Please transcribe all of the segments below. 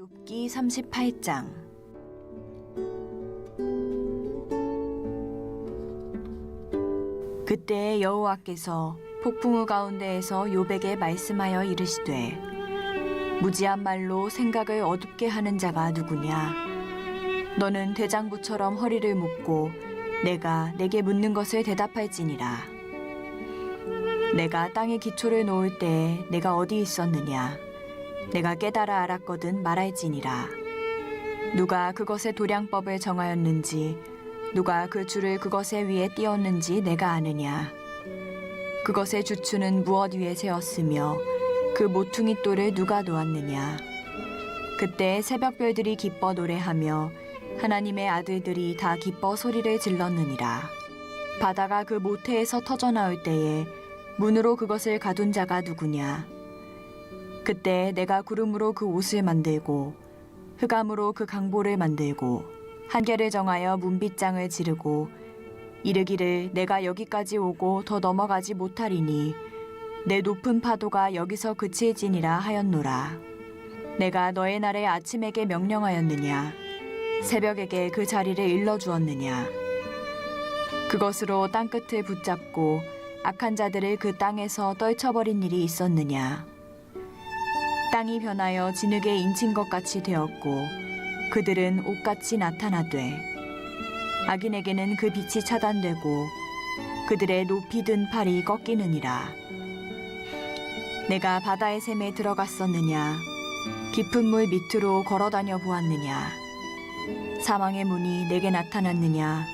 욥기 38장. 그때 여호와께서 폭풍우 가운데에서 욥에게 말씀하여 이르시되, 무지한 말로 생각을 어둡게 하는 자가 누구냐? 너는 대장부처럼 허리를 묶고 내가 내게 묻는 것을 대답할지니라. 내가 땅에 기초를 놓을 때에 내가 어디 있었느냐? 내가 깨달아 알았거든 말할지니라. 누가 그것의 도량법을 정하였는지, 누가 그 줄을 그것의 위에 띄었는지 내가 아느냐? 그것의 주추는 무엇 위에 세웠으며 그 모퉁이 돌을 누가 놓았느냐? 그때 새벽별들이 기뻐 노래하며 하나님의 아들들이 다 기뻐 소리를 질렀느니라. 바다가 그 모태에서 터져나올 때에 문으로 그것을 가둔 자가 누구냐? 그때 내가 구름으로 그 옷을 만들고 흑암으로 그 강보를 만들고 한계를 정하여 문빗장을 지르고 이르기를 내가 여기까지 오고 더 넘어가지 못하리니 내 높은 파도가 여기서 그칠지니라 하였노라. 내가 너의 날에 아침에게 명령하였느냐? 새벽에게 그 자리를 일러주었느냐? 그것으로 땅끝을 붙잡고 악한 자들을 그 땅에서 떨쳐버린 일이 있었느냐? 땅이 변하여 진흙에 인친 것 같이 되었고 그들은 옷같이 나타나되 악인에게는 그 빛이 차단되고 그들의 높이 든 팔이 꺾이느니라. 내가 바다의 샘에 들어갔었느냐? 깊은 물 밑으로 걸어다녀 보았느냐? 사망의 문이 내게 나타났느냐?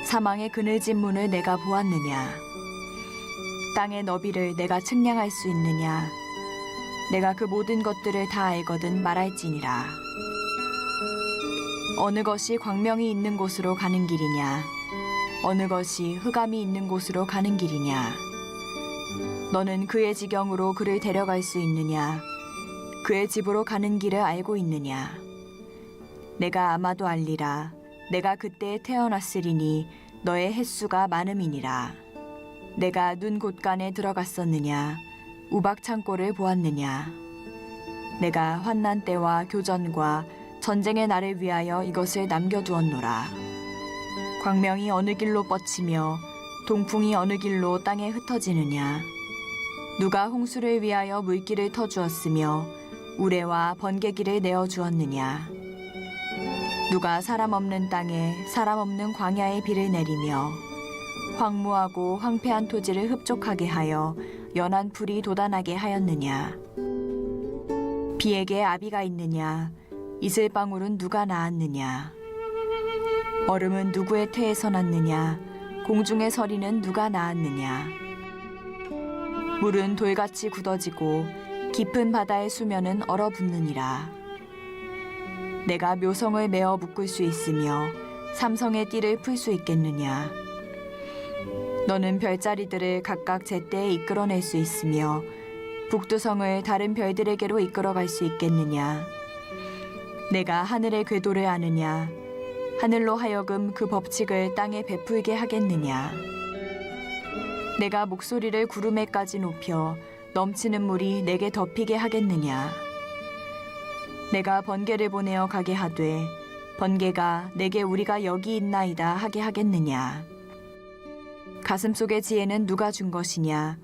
사망의 그늘진 문을 내가 보았느냐? 땅의 너비를 내가 측량할 수 있느냐? 내가 그 모든 것들을 다 알거든 말할지니라. 어느 것이 광명이 있는 곳으로 가는 길이냐? 어느 것이 흑암이 있는 곳으로 가는 길이냐? 너는 그의 지경으로 그를 데려갈 수 있느냐? 그의 집으로 가는 길을 알고 있느냐? 내가 아마도 알리라. 내가 그때에 태어났으리니 너의 횟수가 많음이니라. 내가 눈 곳간에 들어갔었느냐? 우박 창고를 보았느냐? 내가 환난 때와 교전과 전쟁의 날을 위하여 이것을 남겨두었노라. 광명이 어느 길로 뻗치며 동풍이 어느 길로 땅에 흩어지느냐? 누가 홍수를 위하여 물길을 터주었으며 우레와 번개길을 내어주었느냐? 누가 사람 없는 땅에 사람 없는 광야에 비를 내리며 황무하고 황폐한 토지를 흡족하게 하여 연한 풀이 돋아나게 하였느냐? 비에게 아비가 있느냐? 이슬방울은 누가 낳았느냐? 얼음은 누구의 태에서 났느냐? 공중의 서리는 누가 낳았느냐? 물은 돌같이 굳어지고 깊은 바다의 수면은 얼어붙느니라. 내가 묘성을 메어 묶을 수 있으며 삼성의 띠를 풀 수 있겠느냐? 너는 별자리들을 각각 제때에 이끌어낼 수 있으며 북두성을 다른 별들에게로 이끌어갈 수 있겠느냐? 내가 하늘의 궤도를 아느냐? 하늘로 하여금 그 법칙을 땅에 베풀게 하겠느냐? 내가 목소리를 구름에까지 높여 넘치는 물이 내게 덮이게 하겠느냐? 내가 번개를 보내어 가게 하되 번개가 내게 우리가 여기 있나이다 하게 하겠느냐? 가슴속의 지혜는 누가 준 것이냐?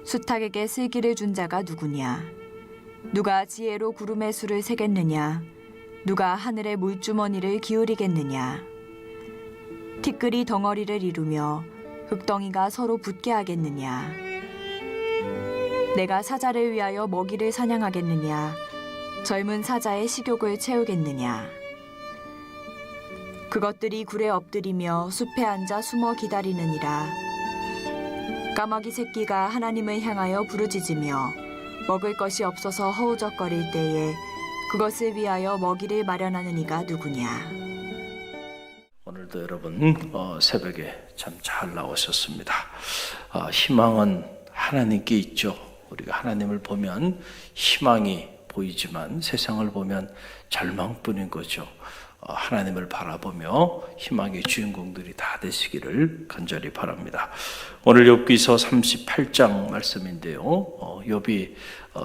수탉에게 슬기를 준 자가 누구냐? 누가 지혜로 구름의 수를 세겠느냐? 누가 하늘의 물주머니를 기울이겠느냐? 티끌이 덩어리를 이루며 흙덩이가 서로 붙게 하겠느냐? 내가 사자를 위하여 먹이를 사냥하겠느냐? 젊은 사자의 식욕을 채우겠느냐? 그것들이 굴에 엎드리며 숲에 앉아 숨어 기다리느니라. 까마귀 새끼가 하나님을 향하여 부르짖으며 먹을 것이 없어서 허우적거릴 때에 그것을 위하여 먹이를 마련하는 이가 누구냐? 오늘도 여러분 새벽에 참 잘 나오셨습니다. 희망은 하나님께 있죠. 우리가 하나님을 보면 희망이 보이지만 세상을 보면 절망뿐인 거죠. 하나님을 바라보며 희망의 주인공들이 다 되시기를 간절히 바랍니다. 오늘 욥기서 38장 말씀인데요. 욥이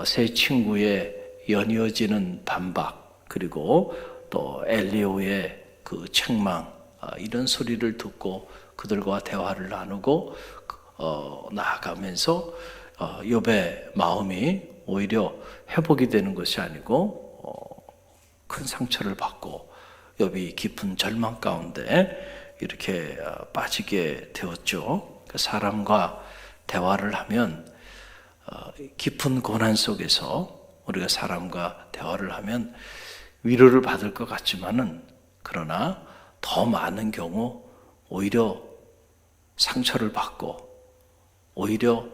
세 친구의 연이어지는 반박, 그리고 또 엘리오의 그 책망, 이런 소리를 듣고 그들과 대화를 나누고 나아가면서 욥의 마음이 오히려 회복이 되는 것이 아니고 큰 상처를 받고 욥이 깊은 절망 가운데 이렇게 빠지게 되었죠. 사람과 대화를 하면 깊은 고난 속에서 우리가 사람과 대화를 하면 위로를 받을 것 같지만은, 그러나 더 많은 경우 오히려 상처를 받고 오히려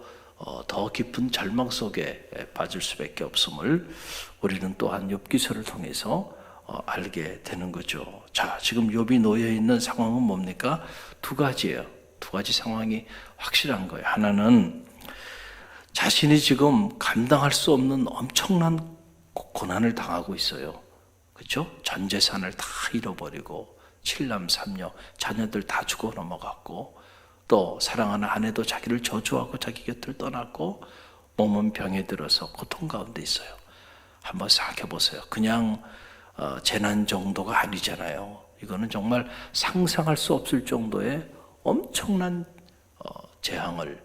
더 깊은 절망 속에 빠질 수밖에 없음을 우리는 또한 욥기서를 통해서 알게 되는 거죠. 자, 지금 욥이 놓여 있는 상황은 뭡니까? 두 가지예요. 두 가지 상황이 확실한 거예요. 하나는 자신이 지금 감당할 수 없는 엄청난 고난을 당하고 있어요. 그렇죠? 전 재산을 다 잃어버리고 7남 3녀 자녀들 다 죽어 넘어갔고, 또 사랑하는 아내도 자기를 저주하고 자기 곁을 떠났고, 몸은 병에 들어서 고통 가운데 있어요. 한번 생각해 보세요. 그냥 재난 정도가 아니잖아요. 이거는 정말 상상할 수 없을 정도의 엄청난 재앙을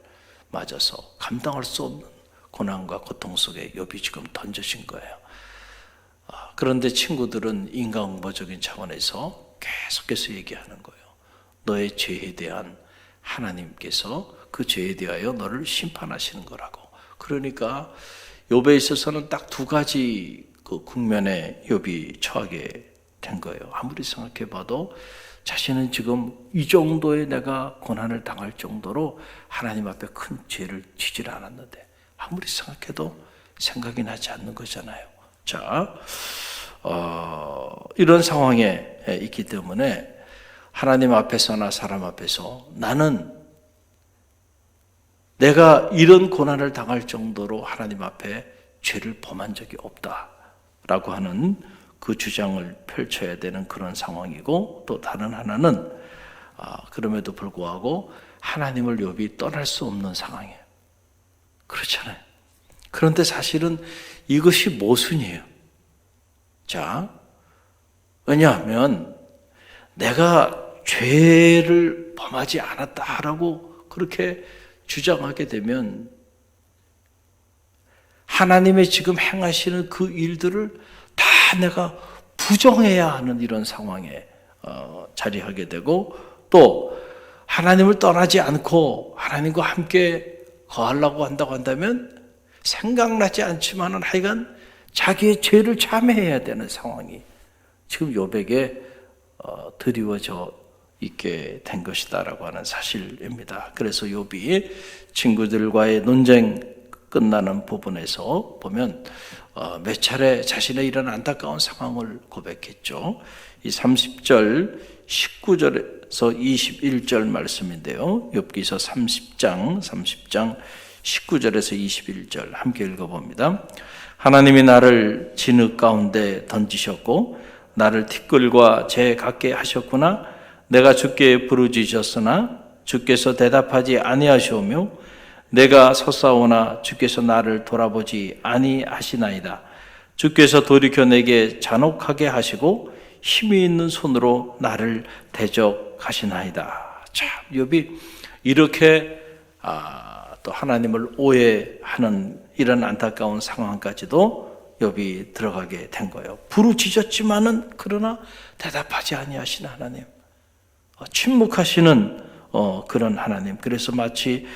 맞아서 감당할 수 없는 고난과 고통 속에 욥이 지금 던져진 거예요. 그런데 친구들은 인간응보적인 차원에서 계속해서 얘기하는 거예요. 너의 죄에 대한 하나님께서 그 죄에 대하여 너를 심판하시는 거라고. 그러니까 욥에 있어서는 딱 두 가지 그 국면에 욥이 처하게 된 거예요. 아무리 생각해 봐도 자신은 지금 이 정도의 내가 고난을 당할 정도로 하나님 앞에 큰 죄를 지질 않았는데, 아무리 생각해도 생각이 나지 않는 거잖아요. 자, 이런 상황에 있기 때문에 하나님 앞에서나 사람 앞에서 나는 내가 이런 고난을 당할 정도로 하나님 앞에 죄를 범한 적이 없다라고 하는 그 주장을 펼쳐야 되는 그런 상황이고, 또 다른 하나는 그럼에도 불구하고 하나님을 욥이 떠날 수 없는 상황이에요. 그렇잖아요. 그런데 사실은 이것이 모순이에요. 자, 왜냐하면 내가 죄를 범하지 않았다라고 그렇게 주장하게 되면 하나님의 지금 행하시는 그 일들을 다 내가 부정해야 하는 이런 상황에 자리하게 되고, 또 하나님을 떠나지 않고 하나님과 함께 거하려고 한다고 한다면 생각나지 않지만은 하여간 자기의 죄를 참회해야 되는 상황이 지금 욥에게 드리워져 있게 된 것이다라고 하는 사실입니다. 그래서 욥이 친구들과의 논쟁 끝나는 부분에서 보면 몇 차례 자신의 이런 안타까운 상황을 고백했죠. 이 30절, 19절에서 21절 말씀인데요. 욥기서 30장 19절에서 21절 함께 읽어봅니다. 하나님이 나를 진흙 가운데 던지셨고 나를 티끌과 재 같게 하셨구나. 내가 주께 부르짖었으나 주께서 대답하지 아니하시오며 내가 섰사오나 주께서 나를 돌아보지 아니하시나이다. 주께서 돌이켜 내게 잔혹하게 하시고 힘이 있는 손으로 나를 대적하시나이다. 참, 욥이 이렇게 또 하나님을 오해하는 이런 안타까운 상황까지도 욥이 들어가게 된 거예요. 부르짖었지만은 그러나 대답하지 아니하시는 하나님, 침묵하시는 그런 하나님. 그래서 마치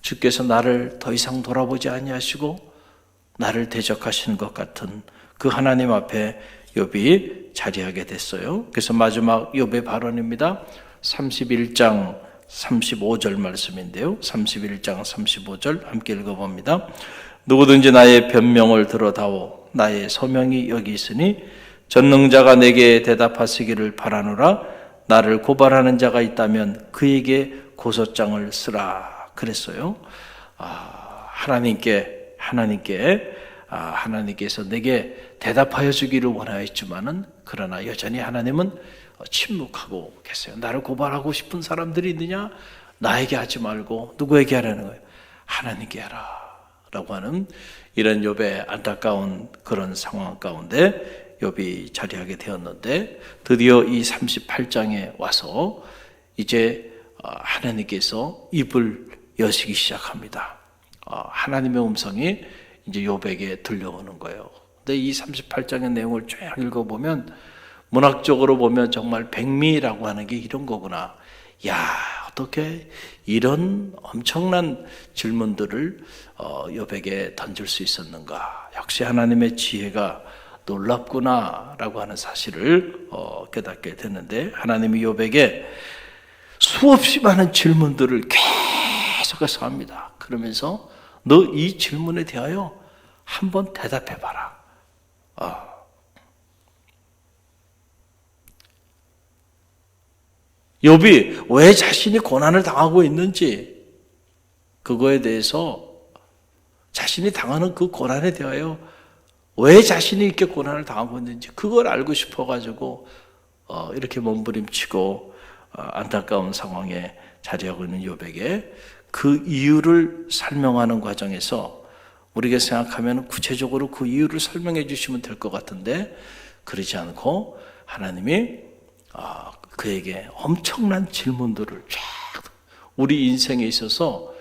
주께서 나를 더 이상 돌아보지 아니하시고 나를 대적하시는 것 같은 그 하나님 앞에 욥이 자리하게 됐어요. 그래서 마지막 욥의 발언입니다. 31장 35절 말씀인데요. 31장 35절 함께 읽어봅니다. 누구든지 나의 변명을 들어다오. 나의 소명이 여기 있으니 전능자가 내게 대답하시기를 바라노라. 나를 고발하는 자가 있다면 그에게 고소장을 쓰라. 그랬어요. 하나님께서 내게 대답하여 주기를 원하였지만은 그러나 여전히 하나님은 침묵하고 계세요. 나를 고발하고 싶은 사람들이 있느냐? 나에게 하지 말고 누구에게 하라는 거예요? 하나님께 하라 라고 하는 이런 욥의 안타까운 그런 상황 가운데 욥이 자리하게 되었는데, 드디어 이 38장에 와서 이제 하나님께서 입을 여시기 시작합니다. 하나님의 음성이 이제 욥에게 들려오는 거예요. 근데 이 38장의 내용을 쭉 읽어보면 문학적으로 보면 정말 백미라고 하는 게 이런 거구나. 야, 어떻게 이런 엄청난 질문들을 욥에게 던질 수 있었는가. 역시 하나님의 지혜가 놀랍구나라고 하는 사실을 깨닫게 되는데, 하나님이 욥에게 수없이 많은 질문들을 계속해서 합니다. 그러면서 너 이 질문에 대하여 한번 대답해 봐라. 욥이 왜 자신이 고난을 당하고 있는지, 그거에 대해서 자신이 당하는 그 고난에 대하여 왜 자신이 이렇게 고난을 당하고 있는지 그걸 알고 싶어가지고 이렇게 몸부림치고 안타까운 상황에 자리하고 있는 욥에게 그 이유를 설명하는 과정에서 우리가 생각하면 구체적으로 그 이유를 설명해 주시면 될 것 같은데, 그러지 않고 하나님이 그에게 엄청난 질문들을 쫙, 우리 인생에 있어서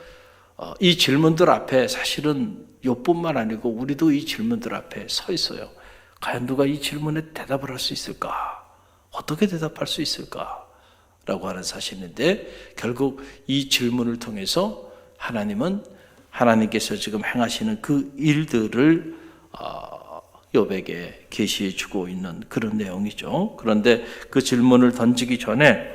이 질문들 앞에 사실은 욥뿐만 아니고 우리도 이 질문들 앞에 서 있어요. 과연 누가 이 질문에 대답을 할 수 있을까? 어떻게 대답할 수 있을까? 라고 하는 사실인데, 결국 이 질문을 통해서 하나님께서 지금 행하시는 그 일들을 욥에게 계시해 주고 있는 그런 내용이죠. 그런데 그 질문을 던지기 전에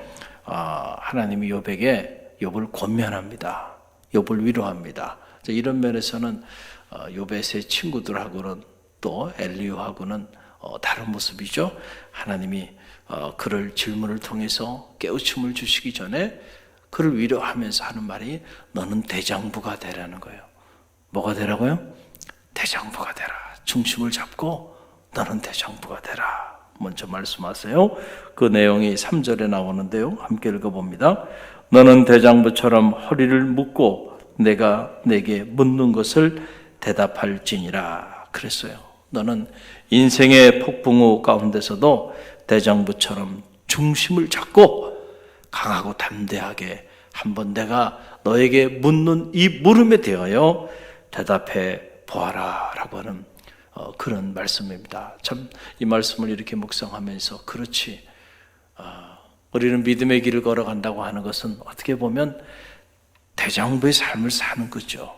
하나님이 욥을 권면합니다. 욥을 위로합니다. 이런 면에서는 욥의 세 친구들하고는 또 엘리후하고는 다른 모습이죠. 하나님이 그를 질문을 통해서 깨우침을 주시기 전에 그를 위로하면서 하는 말이 너는 대장부가 되라는 거예요. 뭐가 되라고요? 대장부가 되라. 중심을 잡고 너는 대장부가 되라. 먼저 말씀하세요. 그 내용이 3절에 나오는데요. 함께 읽어봅니다. 너는 대장부처럼 허리를 묶고 내가 내게 묻는 것을 대답할지니라 그랬어요. 너는 인생의 폭풍우 가운데서도 대장부처럼 중심을 잡고 강하고 담대하게 한번 내가 너에게 묻는 이 물음에 대하여 대답해 보아라 라고 하는 그런 말씀입니다. 참 이 말씀을 이렇게 묵상하면서 그렇지, 우리는 믿음의 길을 걸어간다고 하는 것은 어떻게 보면 대장부의 삶을 사는 거죠.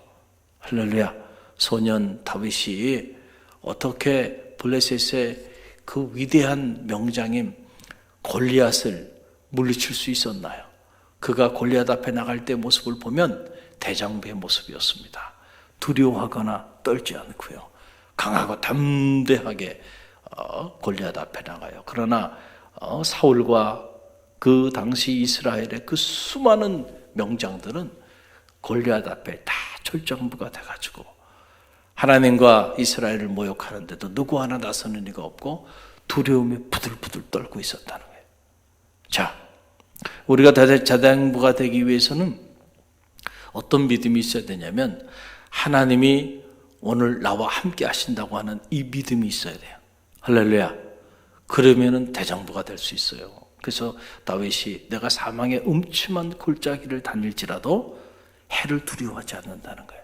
할렐루야. 소년 다윗이 어떻게 블레셋의 그 위대한 명장인 골리앗을 물리칠 수 있었나요? 그가 골리앗 앞에 나갈 때 모습을 보면 대장부의 모습이었습니다. 두려워하거나 떨지 않고요, 강하고 담대하게 골리앗 앞에 나가요. 그러나 사울과 그 당시 이스라엘의 그 수많은 명장들은 골리앗 앞에 다 철장부가 돼가지고 하나님과 이스라엘을 모욕하는데도 누구 하나 나서는 이가 없고 두려움에 부들부들 떨고 있었다는 거예요. 자, 우리가 대장부가 되기 위해서는 어떤 믿음이 있어야 되냐면 하나님이 오늘 나와 함께 하신다고 하는 이 믿음이 있어야 돼요. 할렐루야. 그러면은 대장부가 될 수 있어요. 그래서 다윗이 내가 사망의 음침한 골짜기를 다닐지라도 해를 두려워하지 않는다는 거예요.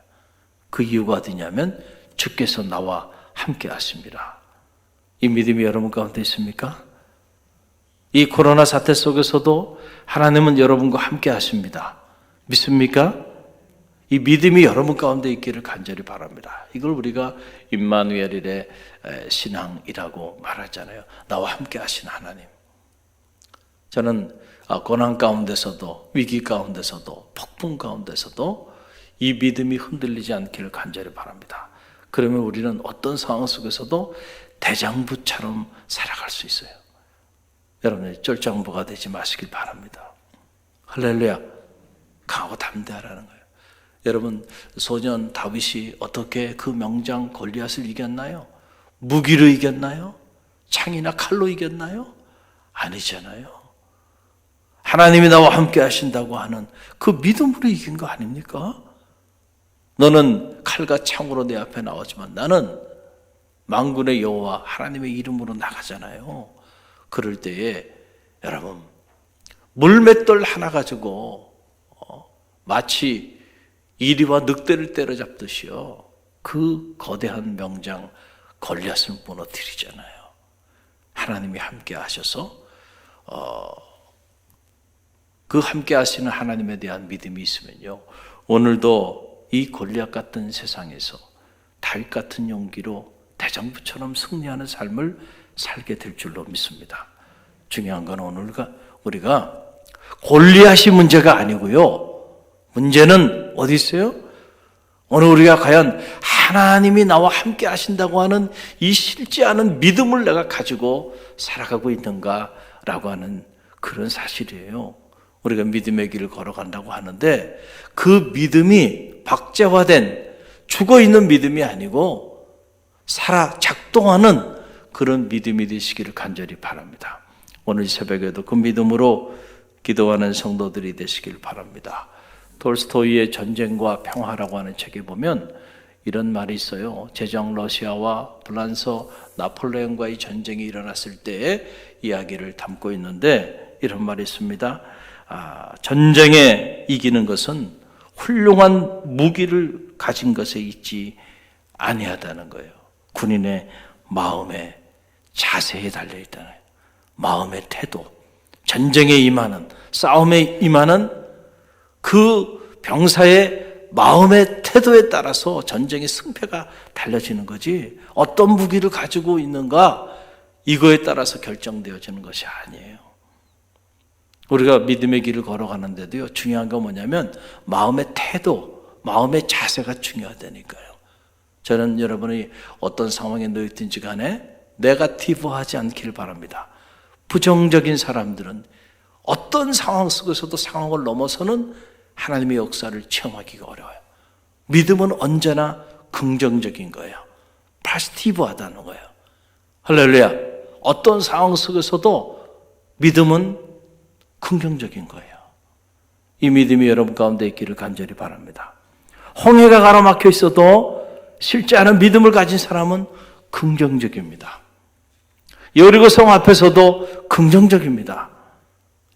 그 이유가 어디냐면 주께서 나와 함께 하십니다. 이 믿음이 여러분 가운데 있습니까? 이 코로나 사태 속에서도 하나님은 여러분과 함께 하십니다. 믿습니까? 이 믿음이 여러분 가운데 있기를 간절히 바랍니다. 이걸 우리가 임마누엘의 신앙이라고 말하잖아요. 나와 함께 하신 하나님. 저는 고난 가운데서도, 위기 가운데서도, 폭풍 가운데서도 이 믿음이 흔들리지 않기를 간절히 바랍니다. 그러면 우리는 어떤 상황 속에서도 대장부처럼 살아갈 수 있어요. 여러분이 쫄장부가 되지 마시길 바랍니다. 할렐루야. 강하고 담대하라는 거예요. 여러분, 소년 다윗이 어떻게 그 명장 골리앗을 이겼나요? 무기로 이겼나요? 창이나 칼로 이겼나요? 아니잖아요. 하나님이 나와 함께 하신다고 하는 그 믿음으로 이긴 거 아닙니까? 너는 칼과 창으로 내 앞에 나오지만 나는 만군의 여호와 하나님의 이름으로 나가잖아요. 그럴 때에 여러분 물맷돌 하나 가지고 마치 이리와 늑대를 때려잡듯이요 그 거대한 명장 골리앗을 무너뜨리잖아요. 하나님이 함께 하셔서 그 함께 하시는 하나님에 대한 믿음이 있으면요 오늘도 이 골리앗 같은 세상에서 다윗 같은 용기로 대장부처럼 승리하는 삶을 살게 될 줄로 믿습니다. 중요한 건 오늘 우리가 골리앗이 문제가 아니고요. 문제는 어디 있어요? 오늘 우리가 과연 하나님이 나와 함께 하신다고 하는 이 실지 않은 믿음을 내가 가지고 살아가고 있는가라고 하는 그런 사실이에요. 우리가 믿음의 길을 걸어간다고 하는데 그 믿음이 박제화된 죽어있는 믿음이 아니고 살아 작동하는 그런 믿음이 되시기를 간절히 바랍니다. 오늘 이 새벽에도 그 믿음으로 기도하는 성도들이 되시길 바랍니다. 톨스토이의 전쟁과 평화라고 하는 책에 보면 이런 말이 있어요. 제정 러시아와 프랑스 나폴레옹과의 전쟁이 일어났을 때의 이야기를 담고 있는데 이런 말이 있습니다. 전쟁에 이기는 것은 훌륭한 무기를 가진 것에 있지 아니하다는 거예요. 군인의 마음의 자세에 달려있다는 거예요. 마음의 태도, 전쟁에 임하는, 싸움에 임하는 그 병사의 마음의 태도에 따라서 전쟁의 승패가 달라지는 거지 어떤 무기를 가지고 있는가 이거에 따라서 결정되어지는 것이 아니에요. 우리가 믿음의 길을 걸어가는데도요 중요한 건 뭐냐면 마음의 태도, 마음의 자세가 중요하다니까요. 저는 여러분이 어떤 상황에 놓였든지 간에 네거티브하지 않기를 바랍니다. 부정적인 사람들은 어떤 상황 속에서도 상황을 넘어서는 하나님의 역사를 체험하기가 어려워요. 믿음은 언제나 긍정적인 거예요. 포지티브하다는 거예요. 할렐루야. 어떤 상황 속에서도 믿음은 긍정적인 거예요. 이 믿음이 여러분 가운데 있기를 간절히 바랍니다. 홍해가 가로막혀 있어도 실제 않은 믿음을 가진 사람은 긍정적입니다. 여리고성 앞에서도 긍정적입니다.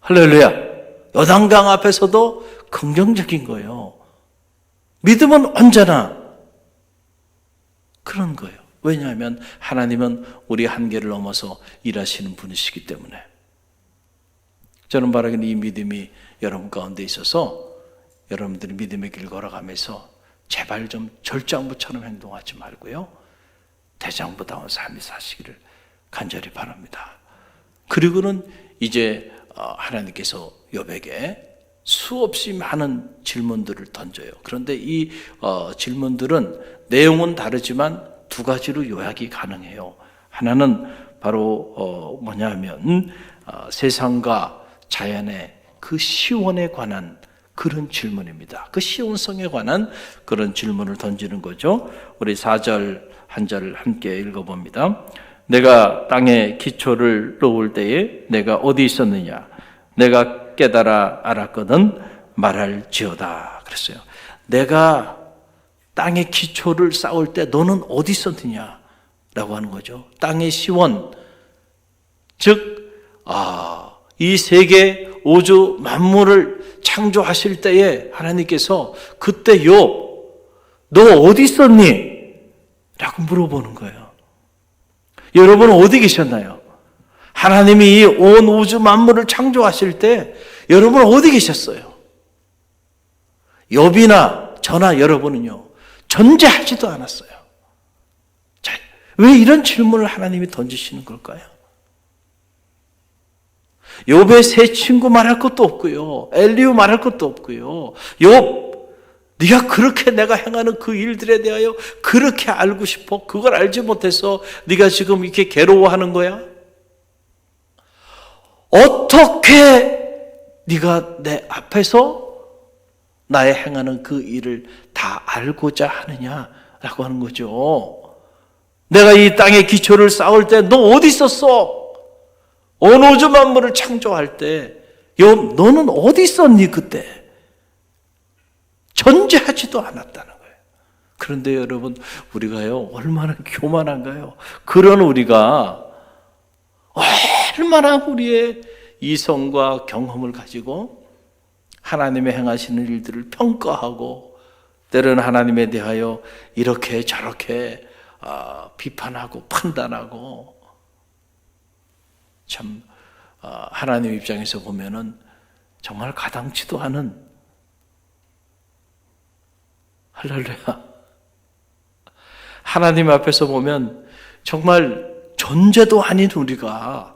할렐루야. 요단강 앞에서도 긍정적인 거예요. 믿음은 언제나 그런 거예요. 왜냐하면 하나님은 우리 한계를 넘어서 일하시는 분이시기 때문에. 저는 바라기는 이 믿음이 여러분 가운데 있어서 여러분들이 믿음의 길 걸어가면서 제발 좀 절장부처럼 행동하지 말고요. 대장부다운 삶이 사시기를 간절히 바랍니다. 그리고는 이제 하나님께서 욥에게 수없이 많은 질문들을 던져요. 그런데 이 질문들은 내용은 다르지만 두 가지로 요약이 가능해요. 하나는 바로 뭐냐면 세상과 자연의 그 시원에 관한 그런 질문입니다. 그 시온성에 관한 그런 질문을 던지는 거죠. 우리 4절 한 절 함께 읽어봅니다. 내가 땅에 기초를 놓을 때에 내가 어디 있었느냐? 내가 깨달아 알았거든 말할지어다 그랬어요. 내가 땅의 기초를 쌓을 때 너는 어디 있었느냐? 라고 하는 거죠. 땅의 시원, 즉 이 세계 우주 만물을 창조하실 때에 하나님께서 그때 욥 너 어디 있었니? 라고 물어보는 거예요. 여러분은 어디 계셨나요? 하나님이 이 온 우주 만물을 창조하실 때 여러분은 어디 계셨어요? 욥이나 저나 여러분은요 존재하지도 않았어요. 자, 왜 이런 질문을 하나님이 던지시는 걸까요? 욥의 세 친구 말할 것도 없고요. 엘리후 말할 것도 없고요. 욥, 네가 그렇게 내가 행하는 그 일들에 대하여 그렇게 알고 싶어? 그걸 알지 못해서 네가 지금 이렇게 괴로워하는 거야? 어떻게 네가 내 앞에서 나의 행하는 그 일을 다 알고자 하느냐라고 하는 거죠. 내가 이 땅의 기초를 쌓을 때 너 어디 있었어? 온 우주 만물을 창조할 때 욥 너는 어디 있었니 그때? 존재하지도 않았다는 거예요. 그런데 여러분, 우리가요, 얼마나 교만한가요? 그런 우리가 얼마나 우리의 이성과 경험을 가지고 하나님의 행하시는 일들을 평가하고 때로는 하나님에 대하여 이렇게 저렇게 비판하고 판단하고, 참 하나님 입장에서 보면은 정말 가당치도 않은, 할렐루야, 하나님 앞에서 보면 정말 존재도 아닌 우리가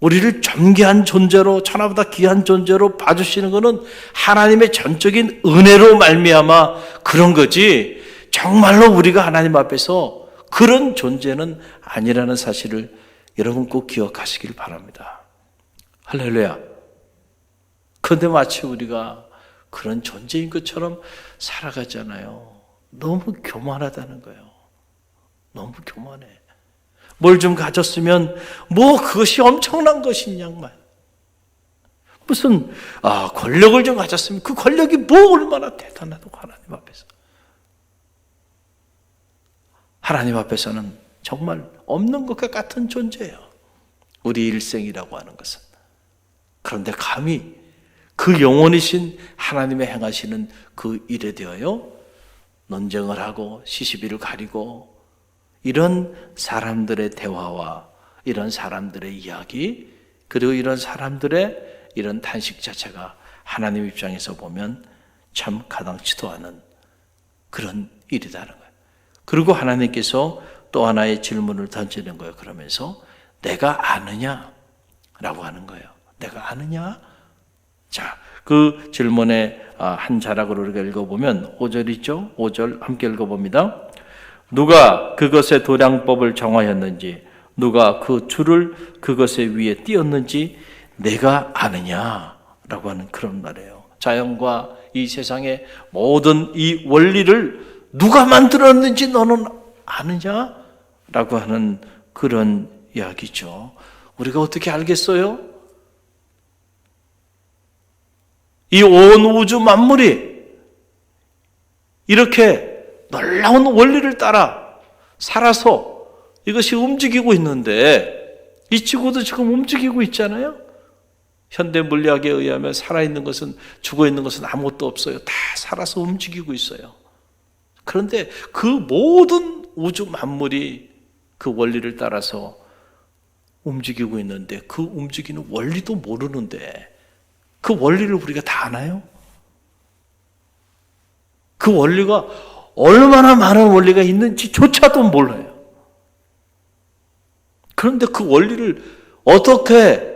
우리를 존귀한 존재로, 천하보다 귀한 존재로 봐주시는 것은 하나님의 전적인 은혜로 말미암아 그런 거지, 정말로 우리가 하나님 앞에서 그런 존재는 아니라는 사실을 여러분 꼭 기억하시길 바랍니다. 할렐루야. 그런데 마치 우리가 그런 존재인 것처럼 살아가잖아요. 너무 교만하다는 거예요. 너무 교만해. 뭘 좀 가졌으면 뭐 그것이 엄청난 것이냐, 무슨 권력을 좀 가졌으면 그 권력이 뭐 얼마나 대단하다고, 하나님 앞에서. 하나님 앞에서는 정말 없는 것과 같은 존재예요, 우리 일생이라고 하는 것은. 그런데 감히 그 영원이신 하나님의 행하시는 그 일에 대하여 논쟁을 하고 시시비를 가리고, 이런 사람들의 대화와 이런 사람들의 이야기, 그리고 이런 사람들의 이런 탄식 자체가 하나님 입장에서 보면 참 가당치도 않은 그런 일이라는 거예요. 그리고 하나님께서 또 하나의 질문을 던지는 거예요. 그러면서 내가 아느냐? 라고 하는 거예요. 내가 아느냐? 자, 그 질문의 한 자락으로 우리가 읽어보면 5절 있죠? 5절 함께 읽어봅니다. 누가 그것의 도량법을 정하였는지, 누가 그 줄을 그것의 위에 띄었는지 내가 아느냐? 라고 하는 그런 말이에요. 자연과 이 세상의 모든 이 원리를 누가 만들었는지 너는 아느냐? 라고 하는 그런 이야기죠. 우리가 어떻게 알겠어요? 이 온 우주 만물이 이렇게 놀라운 원리를 따라 살아서 이것이 움직이고 있는데, 이 지구도 지금 움직이고 있잖아요. 현대 물리학에 의하면 살아있는 것은, 죽어있는 것은 아무것도 없어요. 다 살아서 움직이고 있어요. 그런데 그 모든 우주 만물이 그 원리를 따라서 움직이고 있는데, 그 움직이는 원리도 모르는데 그 원리를 우리가 다 아나요? 그 원리가 얼마나 많은 원리가 있는지조차도 몰라요. 그런데 그 원리를 어떻게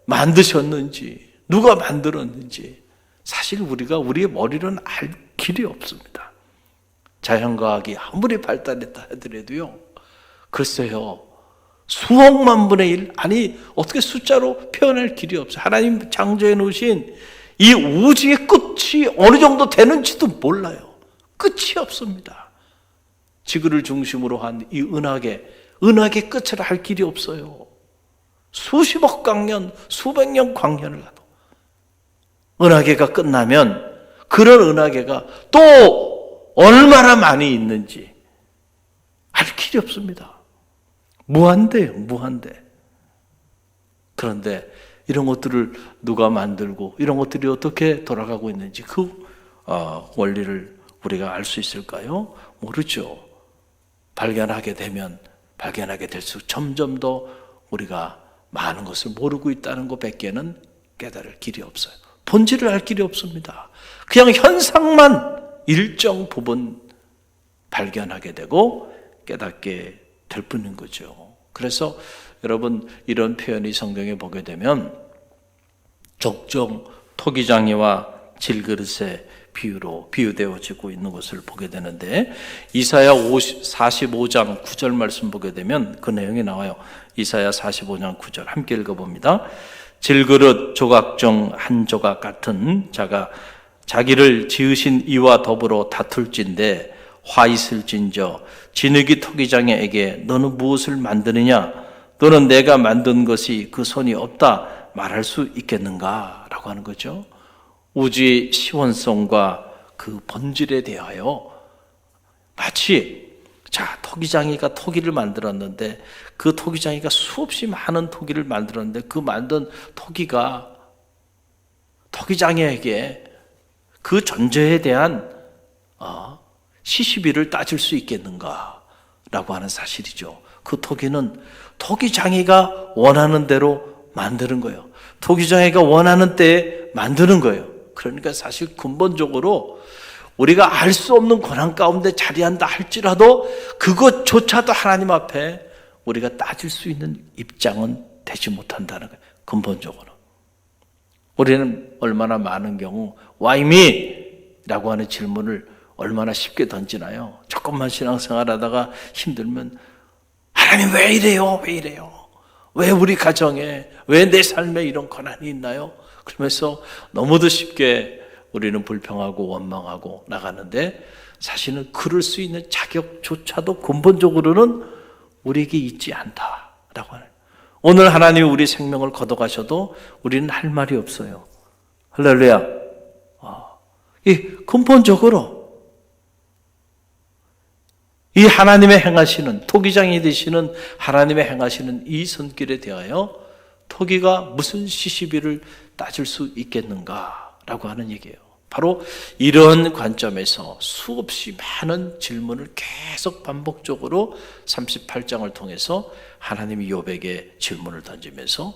만드셨는지, 누가 만들었는지 사실 우리가 우리의 머리로는 알 길이 없습니다. 자연과학이 아무리 발달했다 하더라도요, 글쎄요, 수억만 분의 1, 아니 어떻게 숫자로 표현할 길이 없어요. 하나님 창조해 놓으신 이 우주의 끝이 어느 정도 되는지도 몰라요. 끝이 없습니다. 지구를 중심으로 한 이 은하계 끝을 알 길이 없어요. 수십억 광년, 수백 년 광년을 가도 은하계가 끝나면 그런 은하계가 또 얼마나 많이 있는지 알 길이 없습니다. 무한대예요, 무한대. 그런데 이런 것들을 누가 만들고 이런 것들이 어떻게 돌아가고 있는지 그 원리를 우리가 알 수 있을까요? 모르죠. 발견하게 될수록 점점 더 우리가 많은 것을 모르고 있다는 것 밖에는 깨달을 길이 없어요. 본질을 알 길이 없습니다. 그냥 현상만 일정 부분 발견하게 되고 깨닫게 될 뿐인 거죠. 그래서 여러분, 이런 표현이 성경에 보게 되면 종종 토기장이와 질그릇의 비유로 비유되어지고 있는 것을 보게 되는데, 이사야 45장 9절 말씀 보게 되면 그 내용이 나와요. 이사야 45장 9절 함께 읽어봅니다. 질그릇 조각 중 한 조각 같은 자가 자기를 지으신 이와 더불어 다툴진대 화 있을진저 진흙이 토기장에게 너는 무엇을 만드느냐? 너는 내가 만든 것이 그 손이 없다 말할 수 있겠는가? 라고 하는 거죠. 우주의 시원성과 그 본질에 대하여 마치 자, 토기장이가 토기를 만들었는데 그 토기장이가 수없이 많은 토기를 만들었는데 그 만든 토기가 토기장이에게 그 존재에 대한 시시비를 따질 수 있겠는가라고 하는 사실이죠. 그 토기는 토기장이가 원하는 대로 만드는 거예요. 토기장이가 원하는 때에 만드는 거예요. 그러니까 사실 근본적으로 우리가 알 수 없는 고난 가운데 자리한다 할지라도 그것조차도 하나님 앞에 우리가 따질 수 있는 입장은 되지 못한다는 거예요. 근본적으로. 우리는 얼마나 많은 경우 Why me? 라고 하는 질문을 얼마나 쉽게 던지나요? 조금만 신앙생활하다가 힘들면 하나님 왜 이래요? 왜 이래요? 왜 우리 가정에, 왜 내 삶에 이런 고난이 있나요? 그러면서 너무도 쉽게 우리는 불평하고 원망하고 나가는데 사실은 그럴 수 있는 자격조차도 근본적으로는 우리에게 있지 않다라고 하는. 오늘 하나님이 우리 생명을 걷어가셔도 우리는 할 말이 없어요. 할렐루야. 이 근본적으로 이 하나님의 행하시는 토기장이 되시는 하나님의 행하시는 이 손길에 대하여 토기가 무슨 시시비를 따질 수 있겠는가라고 하는 얘기예요. 바로 이런 관점에서 수없이 많은 질문을 계속 반복적으로 38장을 통해서 하나님이 욥에게 질문을 던지면서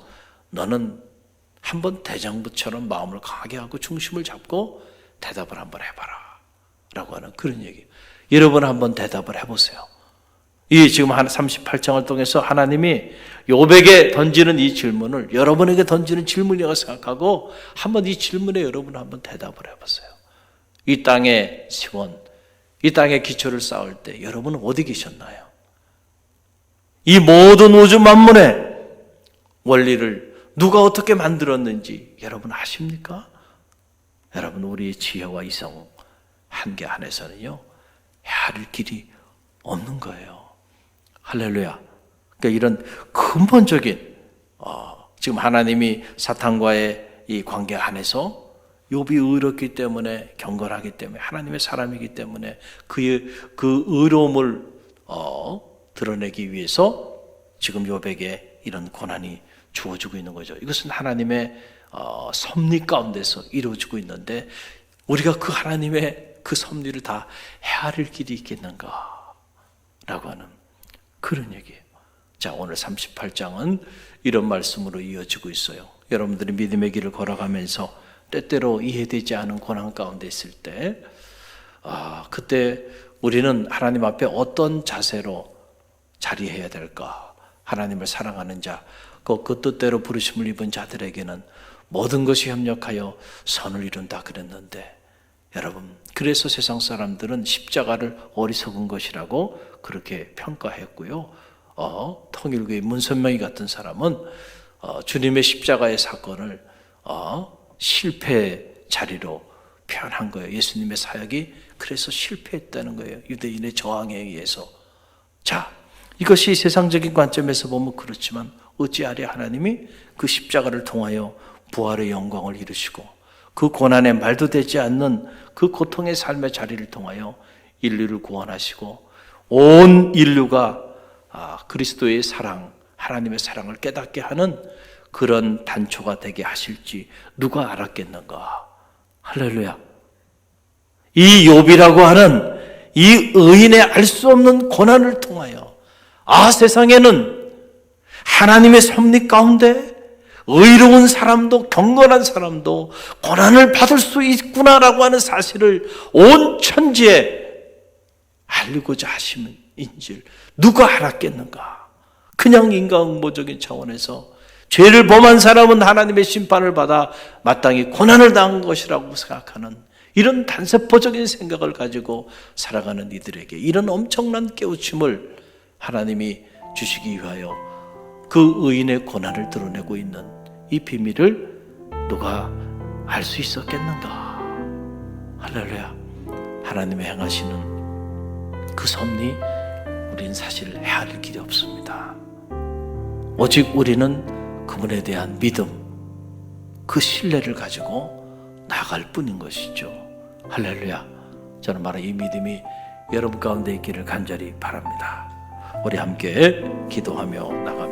너는 한번 대장부처럼 마음을 강하게 하고 중심을 잡고 대답을 한번 해봐라 라고 하는 그런 얘기예요. 여러분 한번 대답을 해보세요. 이 지금 한 38장을 통해서 하나님이 욥에게 던지는 이 질문을 여러분에게 던지는 질문이라고 생각하고 한번 이 질문에 여러분 한번 대답을 해보세요. 이 땅의 시원, 이 땅의 기초를 쌓을 때 여러분은 어디 계셨나요? 이 모든 우주 만물의 원리를 누가 어떻게 만들었는지 여러분 아십니까? 여러분 우리의 지혜와 이성 한계 안에서는요 헤아릴 길이 없는 거예요. 할렐루야. 그러니까 이런 근본적인 지금 하나님이 사탄과의 이 관계 안에서 욥이 의롭기 때문에 경건하기 때문에 하나님의 사람이기 때문에 그의 그 의로움을 드러내기 위해서 지금 욥에게 이런 고난이 주어지고 있는 거죠. 이것은 하나님의 섭리 가운데서 이루어지고 있는데 우리가 그 하나님의 그 섭리를 다 헤아릴 길이 있겠는가 라고 하는 그런 얘기예요. 자, 오늘 38장은 이런 말씀으로 이어지고 있어요. 여러분들이 믿음의 길을 걸어가면서 때때로 이해되지 않은 고난 가운데 있을 때 그때 우리는 하나님 앞에 어떤 자세로 자리해야 될까? 하나님을 사랑하는 자, 그 뜻대로 부르심을 입은 자들에게는 모든 것이 협력하여 선을 이룬다 그랬는데 여러분, 그래서 세상 사람들은 십자가를 어리석은 것이라고 그렇게 평가했고요. 통일교의 문선명이 같은 사람은 주님의 십자가의 사건을 실패의 자리로 표현한 거예요. 예수님의 사역이 그래서 실패했다는 거예요. 유대인의 저항에 의해서. 자, 이것이 세상적인 관점에서 보면 그렇지만 어찌하랴 하나님이 그 십자가를 통하여 부활의 영광을 이루시고 그 고난에 말도 되지 않는 그 고통의 삶의 자리를 통하여 인류를 구원하시고 온 인류가 그리스도의 사랑, 하나님의 사랑을 깨닫게 하는 그런 단초가 되게 하실지 누가 알았겠는가? 할렐루야. 이 욥이라고 하는 이 의인의 알 수 없는 고난을 통하여 세상에는 하나님의 섭리 가운데 의로운 사람도 경건한 사람도 고난을 받을 수 있구나라고 하는 사실을 온 천지에 알리고자 하시는 인줄 누가 알았겠는가? 그냥 인간응보적인 차원에서 죄를 범한 사람은 하나님의 심판을 받아 마땅히 고난을 당한 것이라고 생각하는 이런 단세포적인 생각을 가지고 살아가는 이들에게 이런 엄청난 깨우침을 하나님이 주시기 위하여 그 의인의 고난을 드러내고 있는 이 비밀을 누가 알 수 있었겠는가? 할렐루야. 하나님의 행하시는 그 섭리 우리는 사실 헤아릴 길이 없습니다. 오직 우리는 그분에 대한 믿음, 그 신뢰를 가지고 나아갈 뿐인 것이죠. 할렐루야. 저는 말한 이 믿음이 여러분 가운데 있기를 간절히 바랍니다. 우리 함께 기도하며 나갑니다.